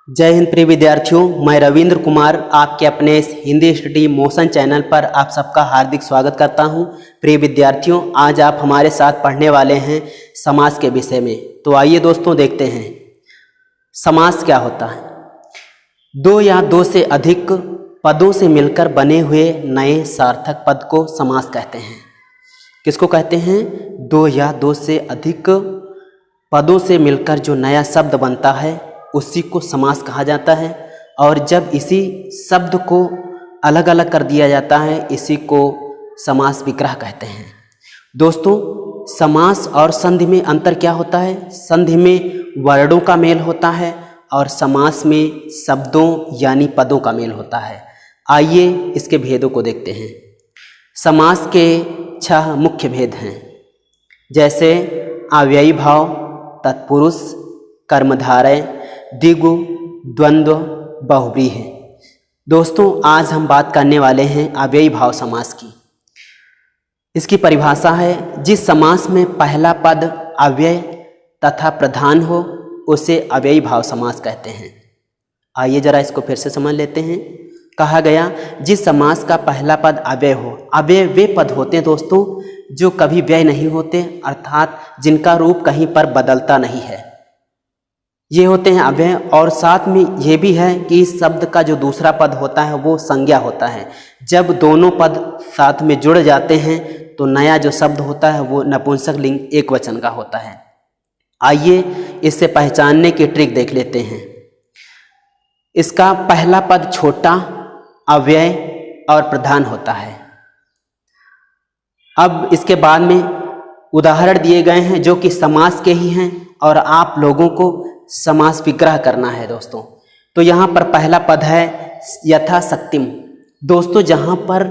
जय हिंद प्रिय विद्यार्थियों, मैं रविंद्र कुमार आपके अपने इस हिंदी स्टडी मोशन चैनल पर आप सबका हार्दिक स्वागत करता हूं। प्रिय विद्यार्थियों, आज आप हमारे साथ पढ़ने वाले हैं समास के विषय में। तो आइए दोस्तों देखते हैं समास क्या होता है। दो या दो से अधिक पदों से मिलकर बने हुए नए सार्थक पद को समास कहते हैं। किसको कहते हैं? दो या दो से अधिक पदों से मिलकर जो नया शब्द बनता है उसी को समास कहा जाता है। और जब इसी शब्द को अलग अलग कर दिया जाता है इसी को समास विग्रह कहते हैं। दोस्तों, समास और संधि में अंतर क्या होता है? संधि में वर्णों का मेल होता है और समास में शब्दों यानी पदों का मेल होता है। आइए इसके भेदों को देखते हैं। समास के 6 मुख्य भेद हैं, जैसे अव्ययी भाव, तत्पुरुष, कर्मधारय, द्विगु, द्वंद्व, बहुव्रीहि। दोस्तों, आज हम बात करने वाले हैं अव्ययी भाव समास की। इसकी परिभाषा है, जिस समास में पहला पद अव्यय तथा प्रधान हो उसे अव्ययी भाव समास कहते हैं। आइए जरा इसको फिर से समझ लेते हैं। कहा गया जिस समास का पहला पद अव्यय हो। अव्यय वे पद होते हैं दोस्तों जो कभी व्यय नहीं होते, अर्थात जिनका रूप कहीं पर बदलता नहीं है, ये होते हैं अव्यय। और साथ में ये भी है कि इस शब्द का जो दूसरा पद होता है वो संज्ञा होता है। जब दोनों पद साथ में जुड़ जाते हैं तो नया जो शब्द होता है वो नपुंसक लिंग एक वचन का होता है। आइए इससे पहचानने की ट्रिक देख लेते हैं। इसका पहला पद छोटा, अव्यय और प्रधान होता है। अब इसके बाद में उदाहरण दिए गए हैं जो कि समास के ही हैं और आप लोगों को समास विग्रह करना है दोस्तों। तो यहाँ पर पहला पद है यथा शक्तिम। दोस्तों, जहाँ पर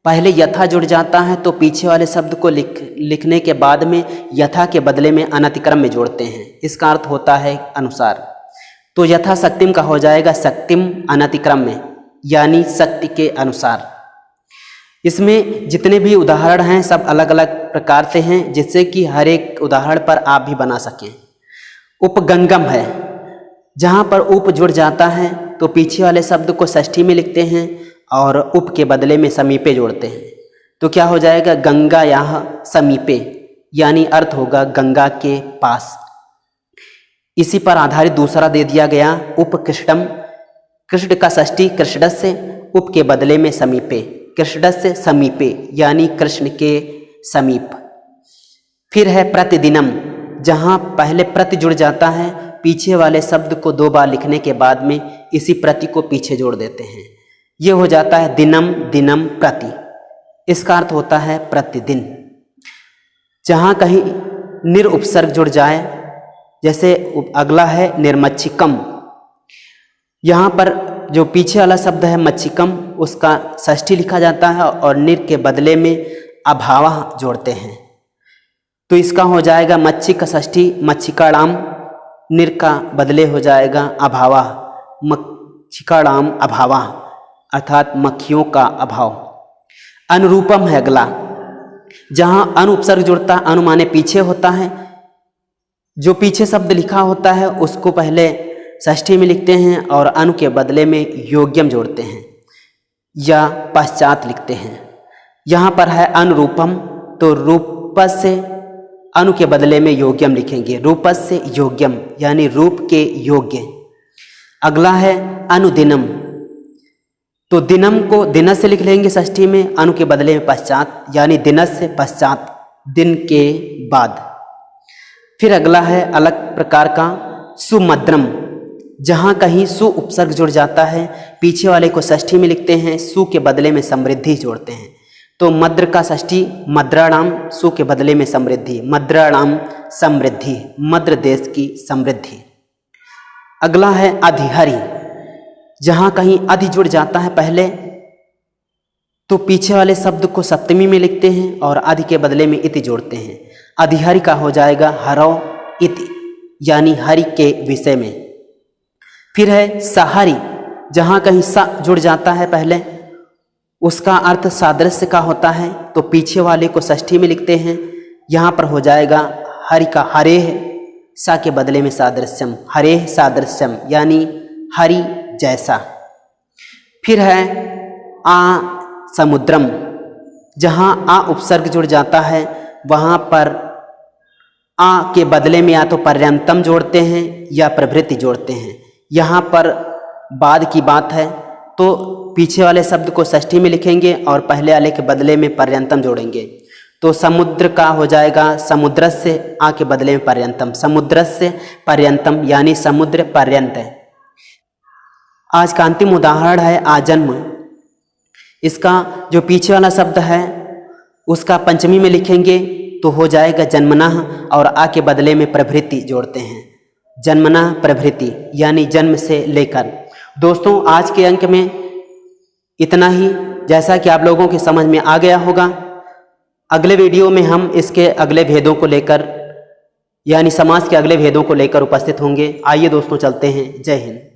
पहले यथा जुड़ जाता है तो पीछे वाले शब्द को लिखने के बाद में यथा के बदले में अनतिक्रम में जोड़ते हैं। इसका अर्थ होता है अनुसार। तो यथा शक्तिम का हो जाएगा शक्तिम अनतिक्रम में, यानी शक्ति के अनुसार। इसमें जितने भी उदाहरण हैं सब अलग अलग प्रकार से हैं, जिससे कि हर एक उदाहरण पर आप भी बना सकें। उपगंगम है, जहाँ पर उप जुड़ जाता है तो पीछे वाले शब्द को षष्ठी में लिखते हैं और उप के बदले में समीपे जोड़ते हैं। तो क्या हो जाएगा? गंगा यहाँ समीपे, यानी अर्थ होगा गंगा के पास। इसी पर आधारित दूसरा दे दिया गया उपकृष्टम। कृष्ण का षष्ठी कृष्णस्य, उप के बदले में समीपे, कृष्णस्य समीपे, यानी कृष्ण के समीप। फिर है प्रतिदिनम, जहाँ पहले प्रति जुड़ जाता है, पीछे वाले शब्द को 2 बार लिखने के बाद में इसी प्रति को पीछे जोड़ देते हैं। ये हो जाता है दिनम दिनम प्रति। इसका अर्थ होता है प्रतिदिन। जहाँ कहीं निर उपसर्ग जुड़ जाए, जैसे अगला है निर्मच्छिकम। यहाँ पर जो पीछे वाला शब्द है मच्छिकम, उसका षष्ठी लिखा जाता है और निर के बदले में अभावः जोड़ते हैं। तो इसका हो जाएगा मच्छी का षष्ठी मच्छिकाणाम, निर का बदले हो जाएगा अभावा, मच्छिकाणाम अभावा, अर्थात मक्खियों का अभाव। अनुरूपम है अगला, जहाँ अनु उपसर्ग जुड़ता, अनु माने पीछे होता है। जो पीछे शब्द लिखा होता है उसको पहले षष्ठी में लिखते हैं और अनु के बदले में योग्यम जोड़ते हैं या पश्चात लिखते हैं। यहाँ पर है अनुरूपम, तो रूपस से अनु के बदले में योग्यम लिखेंगे, रूपस से योग्यम, यानी रूप के योग्य। अगला है अनुदिनम, तो दिनम को दिनस से लिख लेंगे षष्ठी में, अनु के बदले में पश्चात, यानी दिनस से पश्चात, दिन के बाद। फिर अगला है अलग प्रकार का सुमद्रम, जहाँ कहीं सु उपसर्ग जुड़ जाता है, पीछे वाले को षष्ठी में लिखते हैं, सु के बदले में समृद्धि जोड़ते हैं। तो मद्र का षष्ठी मद्राणाम, सु के बदले में समृद्धि, मद्राणाम समृद्धि, मद्र देश की समृद्धि। अगला है अधिहरि, जहाँ कहीं अधि जुड़ जाता है पहले तो पीछे वाले शब्द को सप्तमी में लिखते हैं और अधि के बदले में इति जोड़ते हैं। अधिहरि का हो जाएगा हरौ इति, यानी हरि के विषय में। फिर है सहारी, जहाँ कहीं सा जुड़ जाता है पहले, उसका अर्थ सादृश्य का होता है तो पीछे वाले को षष्ठी में लिखते हैं। यहाँ पर हो जाएगा हरि का हरेह, सा के बदले में सादृश्यम, हरेह सादृश्यम, यानी हरि जैसा। फिर है आ समुद्रम, जहाँ आ उपसर्ग जुड़ जाता है वहाँ पर आ के बदले में या तो पर्यंतम जोड़ते हैं या प्रभृति जोड़ते हैं। यहाँ पर बाद की बात है तो पीछे वाले शब्द को षष्ठी में लिखेंगे और पहले वाले के बदले में पर्यंतम जोड़ेंगे। तो समुद्र का हो जाएगा समुद्रस्य, आ के बदले में पर्यंतम, समुद्रस्य पर्यंतम यानी समुद्र पर्यंत है। आज का अंतिम उदाहरण है आजन्म। इसका जो पीछे वाला शब्द है उसका पंचमी में लिखेंगे तो हो जाएगा जन्मनः और आ के बदले में प्रभृति जोड़ते हैं, जन्मनः प्रभृति यानी जन्म से लेकर। दोस्तों आज के अंक में इतना ही, जैसा कि आप लोगों की समझ में आ गया होगा। अगले वीडियो में हम इसके अगले भेदों को लेकर यानी समास के अगले भेदों को लेकर उपस्थित होंगे। आइए दोस्तों चलते हैं। जय हिंद।